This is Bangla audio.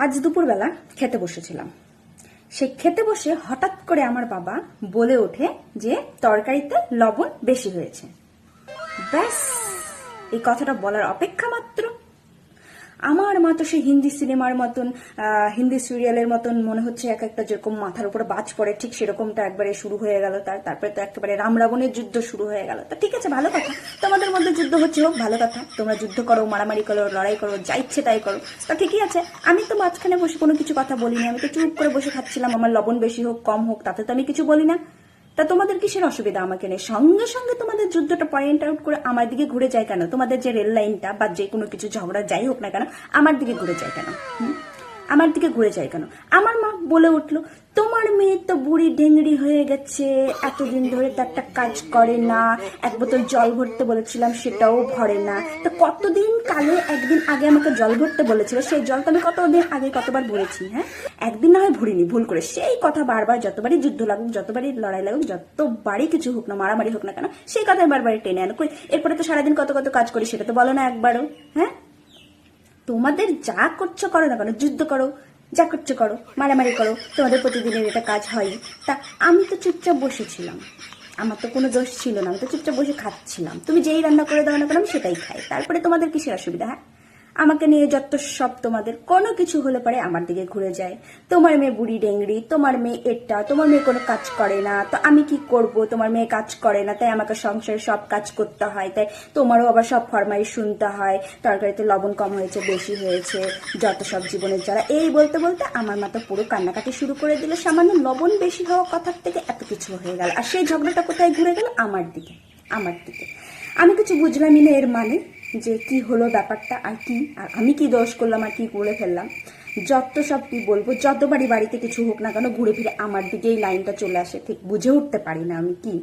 আজ দুপুরবেলা খেতে বসেছিলাম। সেই খেতে বসে হঠাৎ করে আমার বাবা বলে ওঠে যে তরকারিতে লবণ বেশি হয়েছে। ব্যাস, এই কথাটা বলার অপেক্ষা মাত্র আমার মা তো সেই হিন্দি সিনেমার মতন, হিন্দি সিরিয়ালের মতন মনে হচ্ছে এক একটা যেরকম মাথার উপরে বাজ পড়ে ঠিক সেরকমটা একবারে শুরু হয়ে গেল। তারপরে তো একেবারে রাম রাবণের যুদ্ধ শুরু হয়ে গেল। তা ঠিক আছে, ভালো কথা, তোমাদের মধ্যে যুদ্ধ হচ্ছে, হোক, ভালো কথা, তোমরা যুদ্ধ করো, মারামারি করো, লড়াই করো, যা ইচ্ছে তাই করো, তা ঠিকই আছে। আমি তো মাঝখানে বসে কোনো কিছু কথা বলিনি, আমি তো চুপ করে বসে খাচ্ছিলাম। আমার লবণ বেশি হোক কম হোক তাতে তো আমি কিছু বলি না। তা তোমাদের কিসের অসুবিধা আমাকে নেই? সঙ্গে সঙ্গে তোমাদের যুদ্ধটা পয়েন্ট আউট করে আমার দিকে ঘুরে যায় কেন? তোমাদের যে রেল লাইনটা বা যে কোনো কিছু ঝগড়া যাই হোক না কেন, আমার দিকে ঘুরে যায় কেন? আমার দিকে ঘুরে যায় কেন? আমার মা বলে উঠলো, তোমার মেয়ে তো বুড়ি ঢেঙ্গড়ি হয়ে গেছে, এতদিন ধরে তো একটা কাজ করে না, এক বোতল জল ভরতে বলেছিলাম সেটাও ভরে না। তো কতদিন কালে একদিন আগে আমাকে জল ভরতে বলেছিল, সেই জল তো আমি কতদিন আগে কতবার ভরেছি? হ্যাঁ, একদিন না হয় ভরিনি, ভুল করে। সেই কথা বারবার, যতবারই যুদ্ধ লাগুক, যতবারই লড়াই লাগুক, যতবারই কিছু হোক না, মারামারি হোক না কেন, সেই কথাই বারবারই টেনে আনো। এরপরে তো সারাদিন কত কত কাজ করি, সেটা তো বলো না একবারও। হ্যাঁ, তোমাদের যা করছো করো না কেন, যুদ্ধ করো, যা করছো করো, মারামারি করো, তোমাদের প্রতিদিনের এটা কাজ হয়। তা আমি তো চুপচাপ বসেছিলাম, আমার তো কোনো দোষ ছিল না, আমি তো চুপচাপ বসে খাচ্ছিলাম। তুমি যেই রান্না করে দাও না কেন আমি সেটাই খাই। তারপরে তোমাদের কিসের অসুবিধা? হ্যাঁ, আমাকে নিয়ে যত সব, তোমাদের কোনো কিছু হলে পরে আমার দিকে ঘুরে যায়। তোমার মেয়ে বুড়ি ডেংড়ি, তোমার মেয়ে এটা, তোমার মেয়ে কোনো কাজ করে না, তো আমি কি করব? তোমার মেয়ে কাজ করে না তাই আমাকে সংসারে সব কাজ করতে হয়, তাই তোমারও আবার সব ফরমাইশ শুনতে হয়, তরকারিতে লবণ কম হয়েছে বেশি হয়েছে, যত সব জীবনের জ্বালা। এই বলতে বলতে আমার মা তো পুরো কান্নাকাটি শুরু করে দিল। সামান্য লবণ বেশি হওয়া কথার থেকে এত কিছু হয়ে গেল, আর সেই ঝগড়াটা কোথায় ঘুরে গেল? আমার দিকে, আমার দিকে। আমি কিছু বুঝলামই না এর মানে যে কি হলো ব্যাপারটা, আর কি, আর আমি কি দোষ করলাম আর কি করে ফেললাম। যত সব কি বলবো, যতবারই বাড়িতে কিছু হোক না কেন ঘুরে ফিরে আমার দিকেই লাইনটা চলে আসে, ঠিক বুঝে উঠতে পারি না আমি কি।